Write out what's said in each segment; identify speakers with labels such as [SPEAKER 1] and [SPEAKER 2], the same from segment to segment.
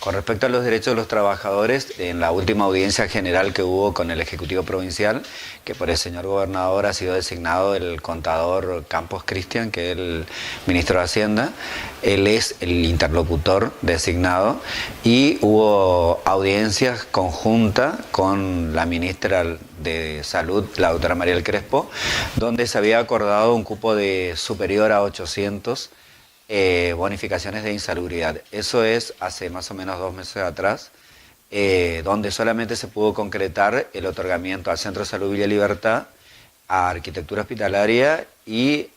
[SPEAKER 1] Con respecto a los derechos de los trabajadores, en la última audiencia general que hubo con el Ejecutivo Provincial, que por el señor gobernador ha sido designado el contador Campos Cristian, que es el ministro de Hacienda, él es el interlocutor designado, y hubo audiencias conjuntas con la ministra de Salud, la doctora María del Crespo, donde se había acordado un cupo de superior a 800 bonificaciones de insalubridad. Eso es hace más o menos 2 meses atrás, donde solamente se pudo concretar el otorgamiento al Centro de Salud Villa Libertad, a Arquitectura Hospitalaria y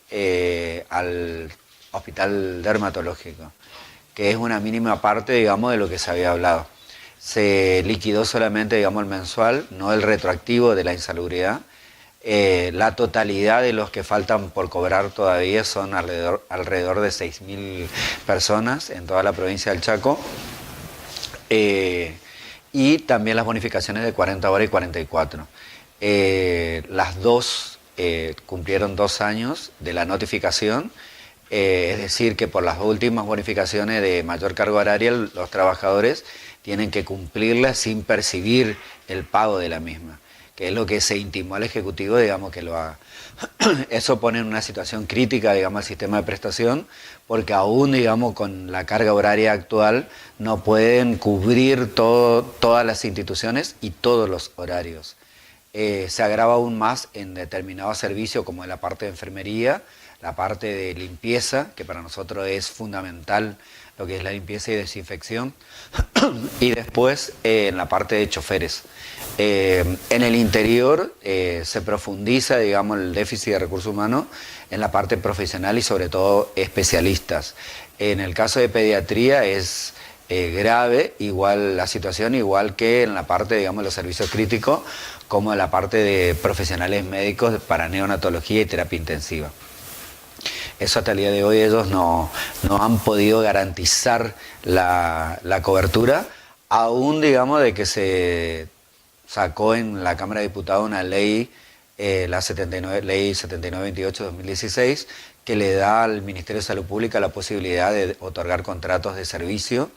[SPEAKER 1] al Hospital Dermatológico, que es una mínima parte, digamos, de lo que se había hablado. Se liquidó solamente, digamos, el mensual, no el retroactivo de la insalubridad. La totalidad de los que faltan por cobrar todavía son alrededor de 6.000 personas en toda la provincia del Chaco. Y también las bonificaciones de 40 horas y 44. Las dos cumplieron 2 años de la notificación, es decir, que por las últimas bonificaciones de mayor carga horaria los trabajadores tienen que cumplirlas sin percibir el pago de la misma, que es lo que se intimó al Ejecutivo, digamos, que lo haga. Eso pone en una situación crítica, digamos, al sistema de prestación, porque aún, digamos, con la carga horaria actual, no pueden cubrir todas las instituciones y todos los horarios. Se agrava aún más en determinados servicios, como en la parte de enfermería, la parte de limpieza, que para nosotros es fundamental lo que es la limpieza y desinfección, y después en la parte de choferes. En el interior se profundiza, digamos, el déficit de recursos humanos en la parte profesional y sobre todo especialistas. En el caso de pediatría es grave, igual la situación, igual que en la parte, digamos, de los servicios críticos, como en la parte de profesionales médicos para neonatología y terapia intensiva. Eso hasta el día de hoy ellos no han podido garantizar la cobertura, aún, digamos, de que se sacó en la Cámara de Diputados una ley, la ley 7928-2016, que le da al Ministerio de Salud Pública la posibilidad de otorgar contratos de servicio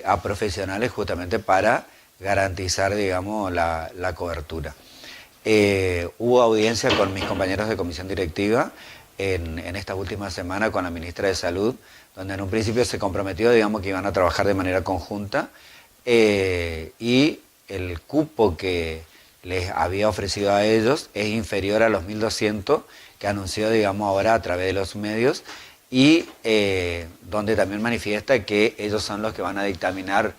[SPEAKER 1] a profesionales justamente para garantizar, digamos, la cobertura. Hubo audiencia con mis compañeros de comisión directiva en esta última semana con la ministra de Salud, donde en un principio se comprometió, digamos, que iban a trabajar de manera conjunta, y el cupo que les había ofrecido a ellos es inferior a los 1.200 que anunció, digamos, ahora a través de los medios, y donde también manifiesta que ellos son los que van a dictaminar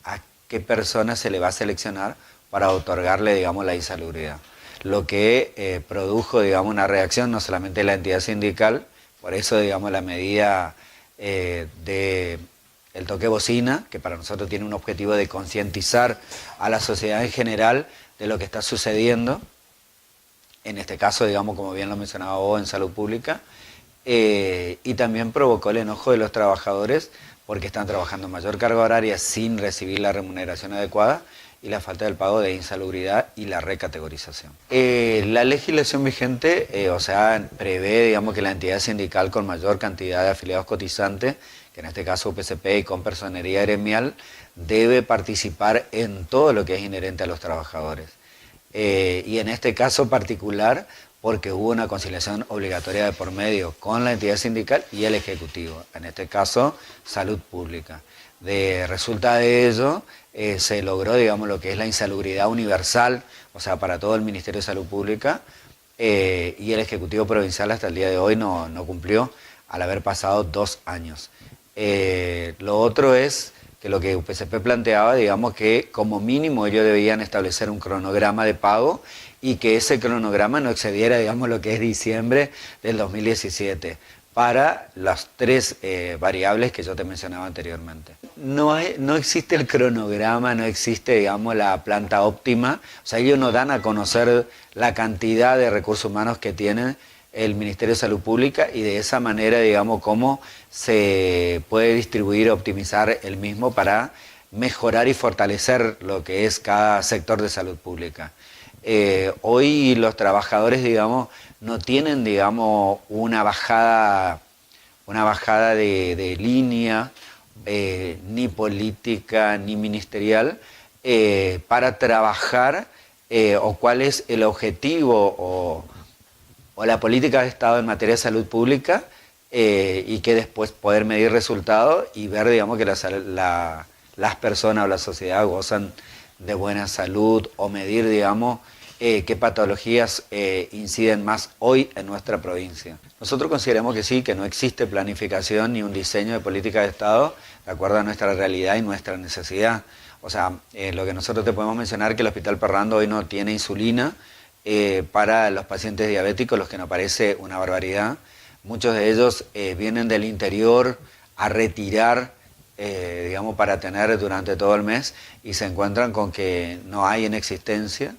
[SPEAKER 1] a qué persona se le va a seleccionar para otorgarle, digamos, la insalubridad. Lo que produjo, digamos, una reacción no solamente de la entidad sindical, por eso, digamos, la medida de el toque bocina, que para nosotros tiene un objetivo de concientizar a la sociedad en general de lo que está sucediendo, en este caso, digamos, como bien lo mencionaba vos, en salud pública, y también provocó el enojo de los trabajadores porque están trabajando mayor carga horaria sin recibir la remuneración adecuada y la falta del pago de insalubridad y la recategorización. La legislación vigente, o sea, prevé, digamos, que la entidad sindical con mayor cantidad de afiliados cotizantes, que en este caso UPCP y con personería gremial, debe participar en todo lo que es inherente a los trabajadores. Y en este caso particular, porque hubo una conciliación obligatoria de por medio con la entidad sindical y el Ejecutivo, en este caso Salud Pública. Resulta de ello, se logró, digamos, lo que es la insalubridad universal, o sea, para todo el Ministerio de Salud Pública, y el Ejecutivo Provincial hasta el día de hoy no cumplió, al haber pasado 2 años. Lo otro es que lo que UPCP planteaba, digamos, que como mínimo ellos debían establecer un cronograma de pago y que ese cronograma no excediera, digamos, lo que es diciembre del 2017 para las 3 variables que yo te mencionaba anteriormente. No existe el cronograma, no existe, digamos, la planta óptima, o sea, ellos no dan a conocer la cantidad de recursos humanos que tienen el Ministerio de Salud Pública y de esa manera, digamos, cómo se puede distribuir, optimizar el mismo para mejorar y fortalecer lo que es cada sector de salud pública. Hoy los trabajadores, digamos, no tienen, digamos, una bajada de línea ni política ni ministerial para trabajar o cuál es el objetivo o la política de Estado en materia de salud pública y que después poder medir resultados y ver, digamos, que las personas o la sociedad gozan de buena salud o medir, digamos, qué patologías inciden más hoy en nuestra provincia. Nosotros consideramos que sí, que no existe planificación ni un diseño de política de Estado de acuerdo a nuestra realidad y nuestra necesidad. O sea, lo que nosotros te podemos mencionar que el Hospital Perrando hoy no tiene insulina para los pacientes diabéticos, los que nos parece una barbaridad. Muchos de ellos vienen del interior a retirar, digamos, para tener durante todo el mes y se encuentran con que no hay en existencia.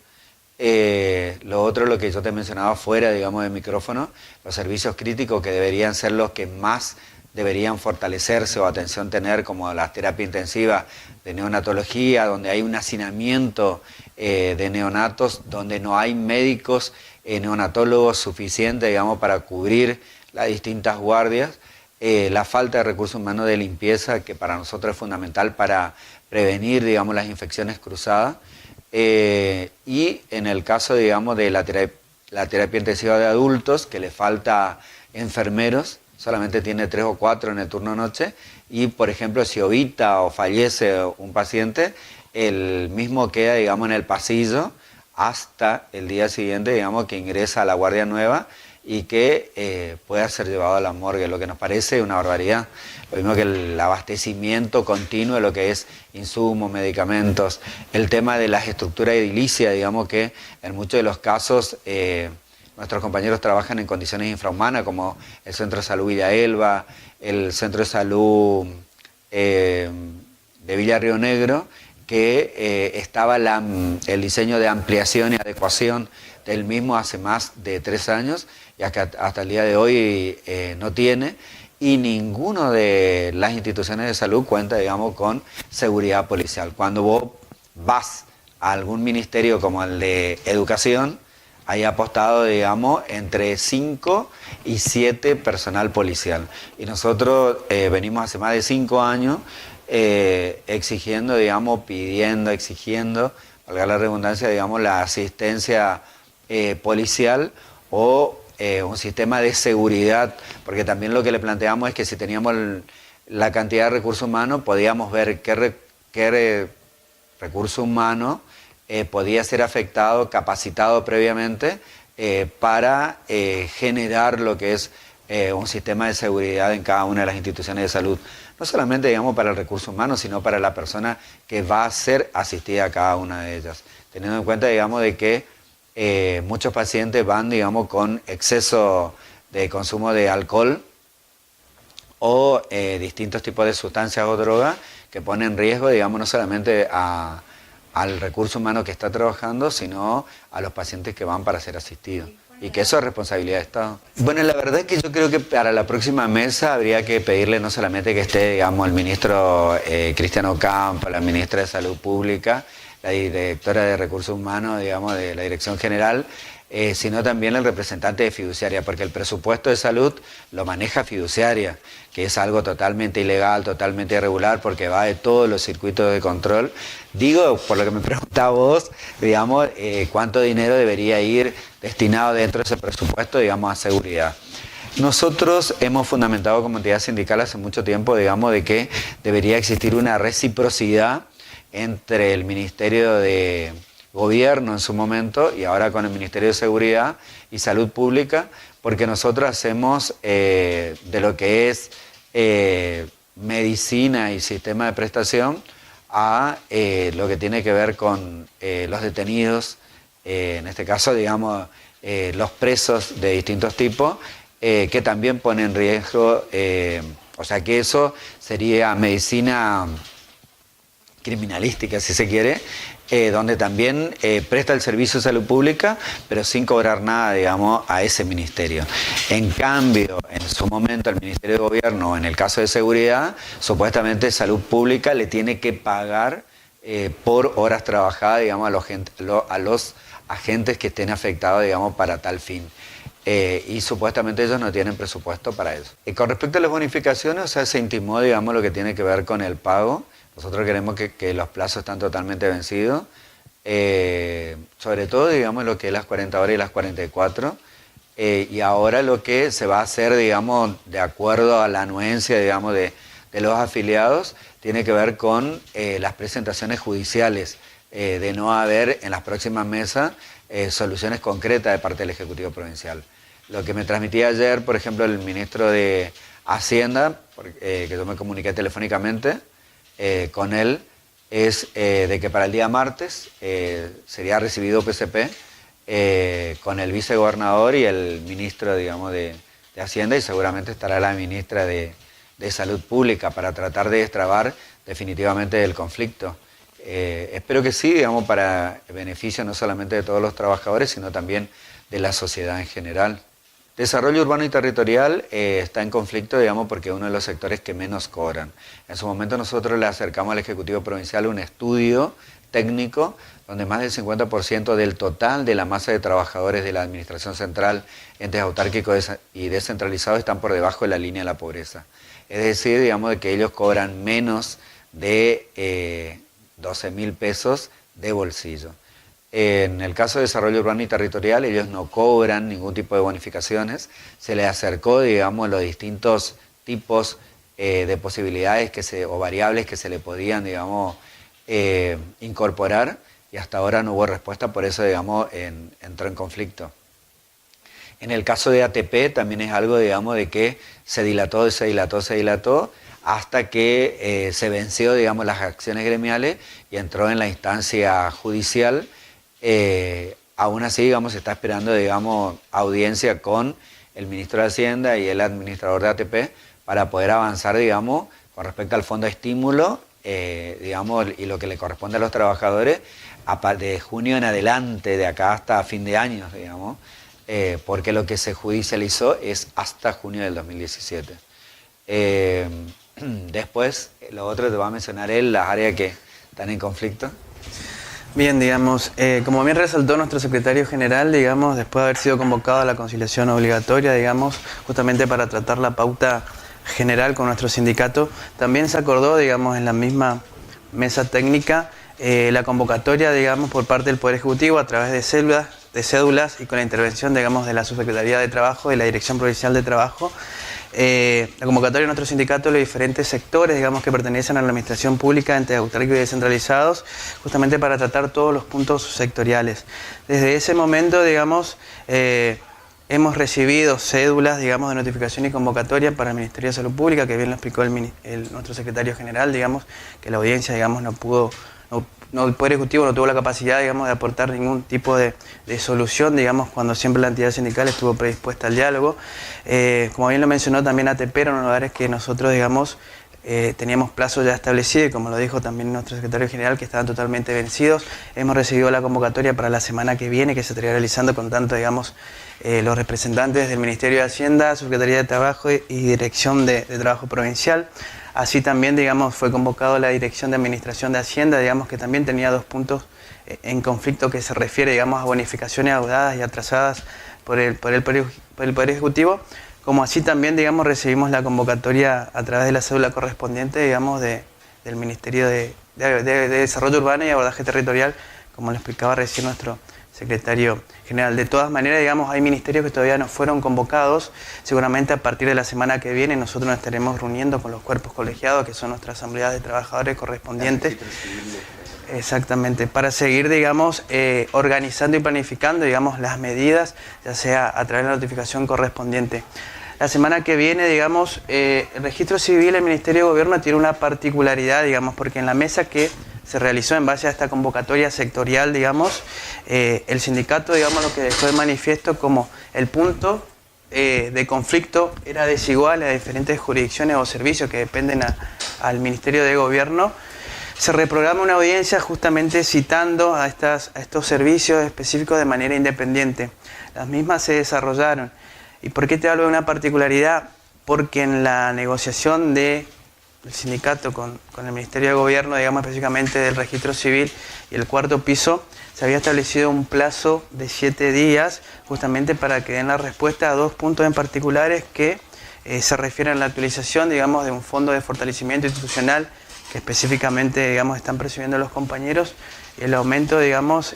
[SPEAKER 1] Lo otro, lo que yo te mencionaba fuera, digamos, del micrófono, los servicios críticos que deberían ser los que más deberían fortalecerse o atención tener, como la terapia intensiva de neonatología, donde hay un hacinamiento de neonatos, donde no hay médicos neonatólogos suficientes, digamos, para cubrir las distintas guardias, la falta de recursos humanos de limpieza, que para nosotros es fundamental para prevenir, digamos, las infecciones cruzadas, y en el caso, digamos, de la terapia intensiva de adultos, que le falta enfermeros, solamente tiene 3 o 4 en el turno noche, y por ejemplo si ovita o fallece un paciente, el mismo queda, digamos, en el pasillo hasta el día siguiente, digamos, que ingresa a la guardia nueva y que pueda ser llevado a la morgue, lo que nos parece una barbaridad. Lo mismo que el abastecimiento continuo de lo que es insumos, medicamentos, el tema de las estructuras edilicias, digamos que en muchos de los casos nuestros compañeros trabajan en condiciones infrahumanas, como el Centro de Salud Villa Elba, el Centro de Salud de Villa Río Negro, que estaba el diseño de ampliación y adecuación del mismo hace más de 3 años, ya que hasta el día de hoy no tiene, y ninguno de las instituciones de salud cuenta, digamos, con seguridad policial. Cuando vos vas a algún ministerio como el de Educación, hay apostado, digamos, entre 5 y 7 personal policial. Y nosotros venimos hace más de 5 años exigiendo, digamos, pidiendo, exigiendo, valga la redundancia, digamos, la asistencia policial o un sistema de seguridad, porque también lo que le planteamos es que si teníamos la cantidad de recursos humanos, podíamos ver qué recurso humano podía ser afectado, capacitado previamente para generar lo que es un sistema de seguridad en cada una de las instituciones de salud. No solamente, digamos, para el recurso humano, sino para la persona que va a ser asistida a cada una de ellas. Teniendo en cuenta, digamos, de que muchos pacientes van, digamos, con exceso de consumo de alcohol o distintos tipos de sustancias o drogas que ponen en riesgo, digamos, no solamente al recurso humano que está trabajando, sino a los pacientes que van para ser asistidos. Y que eso es responsabilidad de Estado. Bueno, la verdad es que yo creo que para la próxima mesa habría que pedirle no solamente que esté, digamos, el ministro Cristiano Campo, la ministra de Salud Pública, la directora de Recursos Humanos, digamos, de la Dirección General, sino también el representante de fiduciaria, porque el presupuesto de salud lo maneja fiduciaria, que es algo totalmente ilegal, totalmente irregular, porque va de todos los circuitos de control. Digo, por lo que me preguntaba vos, digamos, cuánto dinero debería ir destinado dentro de ese presupuesto, digamos, a seguridad. Nosotros hemos fundamentado como entidad sindical hace mucho tiempo, digamos, de que debería existir una reciprocidad entre el Ministerio de Gobierno en su momento y ahora con el Ministerio de Seguridad y Salud Pública, porque nosotros hacemos de lo que es medicina y sistema de prestación a lo que tiene que ver con los detenidos, en este caso, digamos, los presos de distintos tipos, que también ponen en riesgo, o sea que eso sería medicina criminalística, si se quiere, donde también presta el servicio de salud pública, pero sin cobrar nada, digamos, a ese ministerio. En cambio, en su momento, el Ministerio de Gobierno, en el caso de seguridad, supuestamente salud pública le tiene que pagar por horas trabajadas, digamos, a los agentes que estén afectados, digamos, para tal fin. Y supuestamente ellos no tienen presupuesto para eso. Y con respecto a las bonificaciones, o sea, se intimó, digamos, lo que tiene que ver con el pago. Nosotros queremos que los plazos están totalmente vencidos. Sobre todo, digamos, lo que es las 40 horas y las 44. Y ahora lo que se va a hacer, digamos, de acuerdo a la anuencia, digamos, de los afiliados, tiene que ver con las presentaciones judiciales, de no haber en las próximas mesas soluciones concretas de parte del Ejecutivo Provincial. Lo que me transmitía ayer, por ejemplo, el ministro de Hacienda, que yo me comuniqué telefónicamente con él, es de que para el día martes sería recibido PCP con el vicegobernador y el ministro, digamos, de Hacienda, y seguramente estará la ministra de Salud Pública para tratar de destrabar definitivamente el conflicto. Espero que sí, digamos, para beneficio no solamente de todos los trabajadores, sino también de la sociedad en general. Desarrollo urbano y territorial está en conflicto, digamos, porque es uno de los sectores que menos cobran. En su momento nosotros le acercamos al Ejecutivo Provincial un estudio técnico donde más del 50% del total de la masa de trabajadores de la Administración Central, entes autárquicos y descentralizados, están por debajo de la línea de la pobreza. Es decir, digamos, de que ellos cobran menos de 12.000 pesos de bolsillo. En el caso de desarrollo urbano y territorial, ellos no cobran ningún tipo de bonificaciones. Se les acercó, digamos, los distintos tipos de posibilidades o variables que se le podían, digamos, incorporar, y hasta ahora no hubo respuesta, por eso, digamos, entró en conflicto. En el caso de ATP también es algo, digamos, de que se dilató, hasta que se venció, digamos, las acciones gremiales y entró en la instancia judicial. Aún así, digamos, se está esperando, digamos, audiencia con el ministro de Hacienda y el administrador de ATP para poder avanzar, digamos, con respecto al fondo de estímulo, digamos, y lo que le corresponde a los trabajadores de junio en adelante, de acá hasta fin de año, digamos, porque lo que se judicializó es hasta junio del 2017. Después, lo otro te va a mencionar él, las áreas que están en conflicto.
[SPEAKER 2] Bien, digamos, como bien resaltó nuestro secretario general, digamos, después de haber sido convocado a la conciliación obligatoria, digamos, justamente para tratar la pauta general con nuestro sindicato, también se acordó, digamos, en la misma mesa técnica, la convocatoria, digamos, por parte del Poder Ejecutivo a través de cédulas y con la intervención, digamos, de la Subsecretaría de Trabajo y la Dirección Provincial de Trabajo. La convocatoria de nuestro sindicato de los diferentes sectores, digamos, que pertenecen a la administración pública, entes autárquicos y descentralizados, justamente para tratar todos los puntos sectoriales. Desde ese momento, digamos, hemos recibido cédulas, digamos, de notificación y convocatoria para el Ministerio de Salud Pública, que bien lo explicó nuestro secretario general, digamos, que la audiencia, digamos, el Poder Ejecutivo no tuvo la capacidad, digamos, de aportar ningún tipo de solución, digamos, cuando siempre la entidad sindical estuvo predispuesta al diálogo. Como bien lo mencionó también ATP, eran lugares que nosotros, digamos, teníamos plazos ya establecidos, y como lo dijo también nuestro secretario general, que estaban totalmente vencidos. Hemos recibido la convocatoria para la semana que viene, que se estaría realizando con tanto, digamos, los representantes del Ministerio de Hacienda, Subsecretaría de Trabajo y Dirección de Trabajo Provincial. Así también, digamos, fue convocado la Dirección de Administración de Hacienda, digamos, que también tenía dos puntos en conflicto que se refiere, digamos, a bonificaciones adeudadas y atrasadas por el Poder Ejecutivo, como así también, digamos, recibimos la convocatoria a través de la cédula correspondiente, digamos, del Ministerio de Desarrollo Urbano y Abordaje Territorial, como lo explicaba recién nuestro secretario general. De todas maneras, digamos, hay ministerios que todavía no fueron convocados. Seguramente a partir de la semana que viene nosotros nos estaremos reuniendo con los cuerpos colegiados, que son nuestras asambleas de trabajadores correspondientes. Exactamente, para seguir, digamos, organizando y planificando, digamos, las medidas, ya sea a través de la notificación correspondiente. La semana que viene, digamos, el registro civil, el Ministerio de Gobierno tiene una particularidad, digamos, porque en la mesa que se realizó en base a esta convocatoria sectorial, digamos, el sindicato, digamos, lo que dejó de manifiesto como el punto de conflicto era desigual a diferentes jurisdicciones o servicios que dependen al Ministerio de Gobierno. Se reprograma una audiencia justamente citando a estos servicios específicos de manera independiente. Las mismas se desarrollaron. ¿Y por qué te hablo de una particularidad? Porque en la negociación del sindicato con el Ministerio de Gobierno, digamos específicamente del registro civil y el cuarto piso, se había establecido un plazo de 7 días justamente para que den la respuesta a 2 puntos en particulares que se refieren a la actualización, digamos, de un fondo de fortalecimiento institucional que específicamente, digamos, están percibiendo los compañeros, y el aumento, digamos,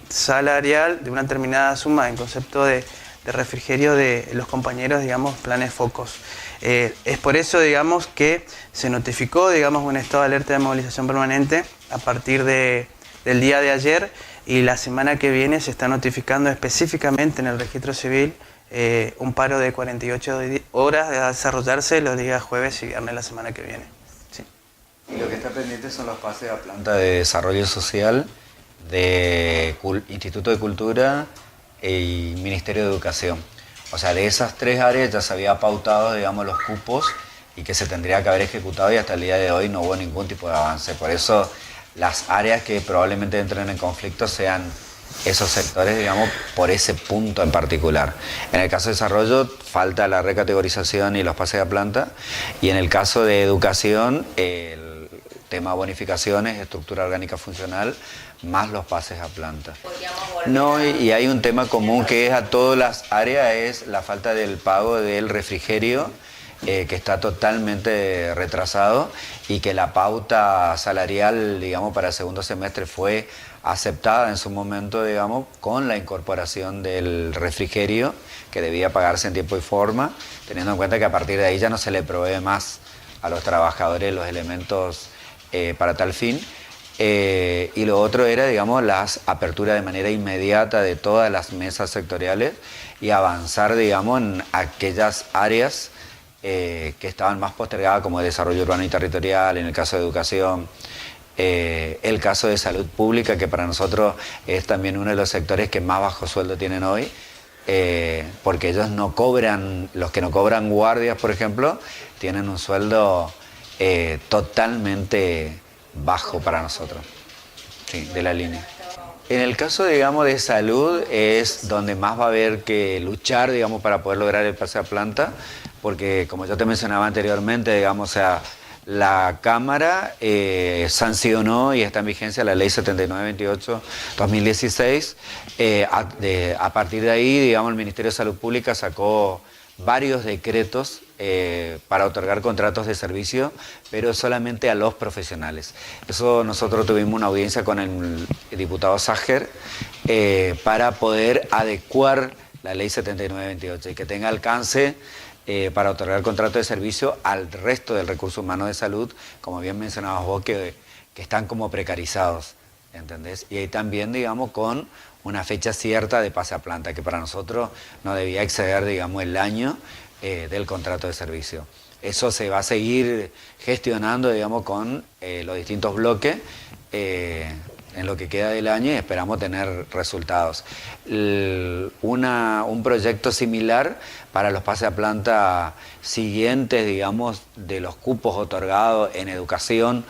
[SPEAKER 2] salarial de una determinada suma en concepto de refrigerio de los compañeros, digamos, planes focos. Es por eso, digamos, que se notificó, digamos, un estado de alerta de movilización permanente a partir del día de ayer, y la semana que viene se está notificando específicamente en el registro civil un paro de 48 horas a desarrollarse los días jueves y viernes de la semana que viene. Sí.
[SPEAKER 1] Y lo que está pendiente son los pases a planta de desarrollo social de Instituto de Cultura y Ministerio de Educación. O sea, de esas 3 áreas ya se había pautado, digamos, los cupos y que se tendría que haber ejecutado, y hasta el día de hoy no hubo ningún tipo de avance. Por eso las áreas que probablemente entren en conflicto sean esos sectores, digamos, por ese punto en particular. En el caso de desarrollo falta la recategorización y los pases a planta, y en el caso de educación el tema bonificaciones, estructura orgánica funcional, más los pases a planta. No, y hay un tema común que es a todas las áreas, es la falta del pago del refrigerio, que está totalmente retrasado, y que la pauta salarial, digamos, para el segundo semestre fue aceptada en su momento, digamos, con la incorporación del refrigerio, que debía pagarse en tiempo y forma, teniendo en cuenta que a partir de ahí ya no se le provee más a los trabajadores los elementos para tal fin. Y lo otro era, digamos, las aperturas de manera inmediata de todas las mesas sectoriales y avanzar, digamos, en aquellas áreas que estaban más postergadas, como el desarrollo urbano y territorial, en el caso de educación, el caso de salud pública, que para nosotros es también uno de los sectores que más bajo sueldo tienen hoy, porque ellos no cobran, los que no cobran guardias, por ejemplo, tienen un sueldo totalmente bajo para nosotros, sí, de la línea. En el caso, digamos, de salud es donde más va a haber que luchar, digamos, para poder lograr el pase a planta, porque como yo te mencionaba anteriormente, digamos, o sea, la Cámara sancionó y está en vigencia la Ley 7928-2016. A partir de ahí, digamos, el Ministerio de Salud Pública sacó varios decretos para otorgar contratos de servicio, pero solamente a los profesionales. Eso nosotros tuvimos una audiencia con el diputado Ságer para poder adecuar la Ley 7928 y que tenga alcance para otorgar contratos de servicio al resto del recurso humano de salud, como bien mencionabas vos, que están como precarizados, ¿entendés? Y ahí también, digamos, con una fecha cierta de pase a planta, que para nosotros no debía exceder, digamos, el año del contrato de servicio. Eso se va a seguir gestionando, digamos, con los distintos bloques en lo que queda del año, y esperamos tener resultados. Un proyecto similar para los pases a planta siguientes, digamos, de los cupos otorgados en educación,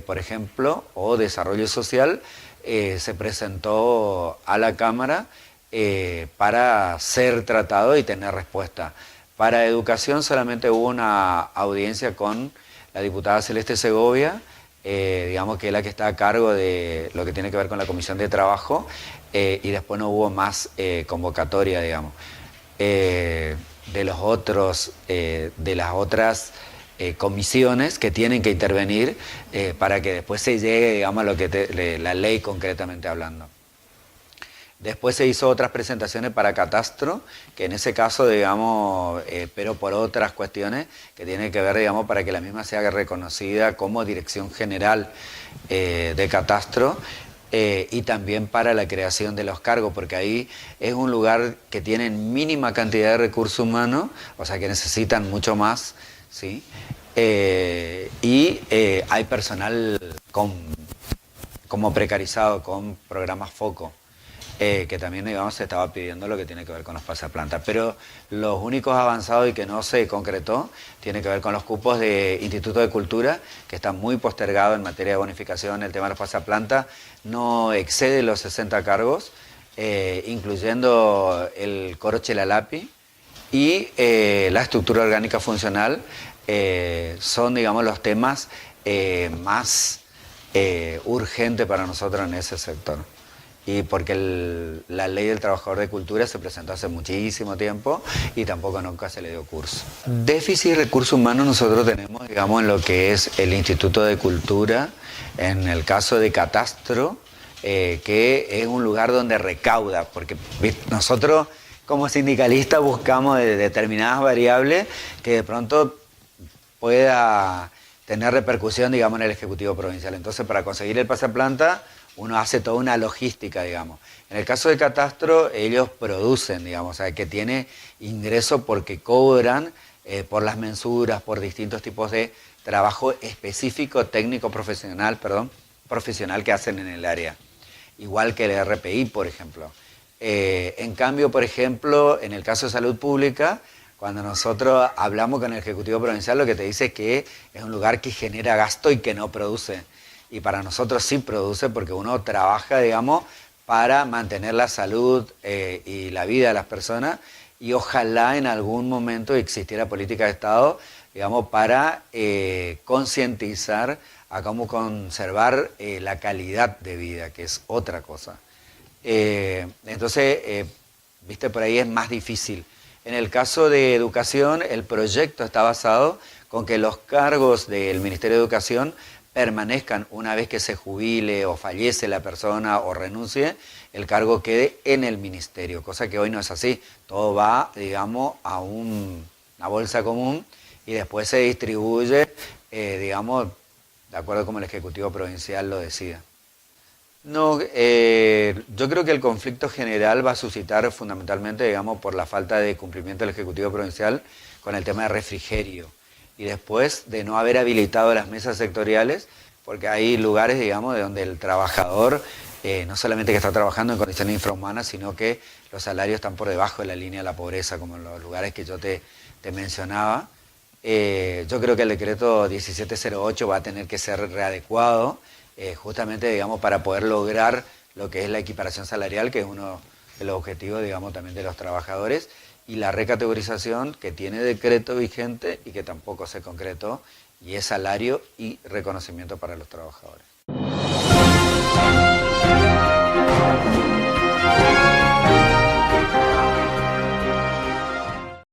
[SPEAKER 1] por ejemplo, o desarrollo social, se presentó a la Cámara para ser tratado y tener respuesta. Para educación solamente hubo una audiencia con la diputada Celeste Segovia, digamos que es la que está a cargo de lo que tiene que ver con la Comisión de Trabajo, y después no hubo más convocatoria, digamos. De los otros, de las otras comisiones que tienen que intervenir para que después se llegue, digamos, a lo que la ley concretamente hablando. Después se hizo otras presentaciones para catastro, que en ese caso, digamos, pero por otras cuestiones que tienen que ver, digamos, para que la misma sea reconocida como Dirección General de Catastro, y también para la creación de los cargos, porque ahí es un lugar que tiene mínima cantidad de recursos humanos, o sea que necesitan mucho más, ¿sí? Y hay personal como precarizado, con programas foco. Que también, digamos, se estaba pidiendo lo que tiene que ver con los pasaplantas. Pero los únicos avanzados y que no se concretó tiene que ver con los cupos de Instituto de Cultura, que están muy postergados en materia de bonificación. El tema de los pasaplantas no excede los 60 cargos, incluyendo el coro Chelalapi y la estructura orgánica funcional. Son, digamos, los temas más urgentes para nosotros en ese sector. y porque la ley del trabajador de cultura se presentó hace muchísimo tiempo y tampoco nunca se le dio curso. Déficit de recursos humanos nosotros tenemos, digamos, en lo que es el Instituto de Cultura, en el caso de Catastro, que es un lugar donde recauda, porque nosotros como sindicalistas buscamos determinadas variables que de pronto pueda tener repercusión, digamos, en el Ejecutivo Provincial. Entonces, para conseguir el pasaplanta, uno hace toda una logística, digamos. En el caso de Catastro, ellos producen, digamos, o sea, que tiene ingreso porque cobran por las mensuras, por distintos tipos de trabajo específico, técnico, profesional que hacen en el área. Igual que el RPI, por ejemplo. En cambio, por ejemplo, en el caso de salud pública, cuando nosotros hablamos con el Ejecutivo Provincial, lo que te dice es que es un lugar que genera gasto y que no produce. Y para nosotros sí produce porque uno trabaja, digamos, para mantener la salud y la vida de las personas, y ojalá en algún momento existiera política de Estado, digamos, para concientizar a cómo conservar la calidad de vida, que es otra cosa. Entonces, viste, por ahí es más difícil. En el caso de educación, el proyecto está basado con que los cargos del Ministerio de Educación permanezcan una vez que se jubile o fallece la persona o renuncie, el cargo quede en el ministerio, cosa que hoy no es así. Todo va, digamos, a una bolsa común y después se distribuye, digamos, de acuerdo como el Ejecutivo Provincial lo decida. No, yo creo que el conflicto general va a suscitar fundamentalmente, digamos, por la falta de cumplimiento del Ejecutivo Provincial con el tema de refrigerio. Y después de no haber habilitado las mesas sectoriales, porque hay lugares, digamos, de donde el trabajador, no solamente que está trabajando en condiciones infrahumanas, sino que los salarios están por debajo de la línea de la pobreza, como en los lugares que yo te mencionaba. Yo creo que el decreto 1708 va a tener que ser readecuado, justamente, digamos, para poder lograr lo que es la equiparación salarial, que es uno de los objetivos, digamos, también de los trabajadores, y la recategorización que tiene decreto vigente y que tampoco se concretó, y es salario y reconocimiento para los trabajadores.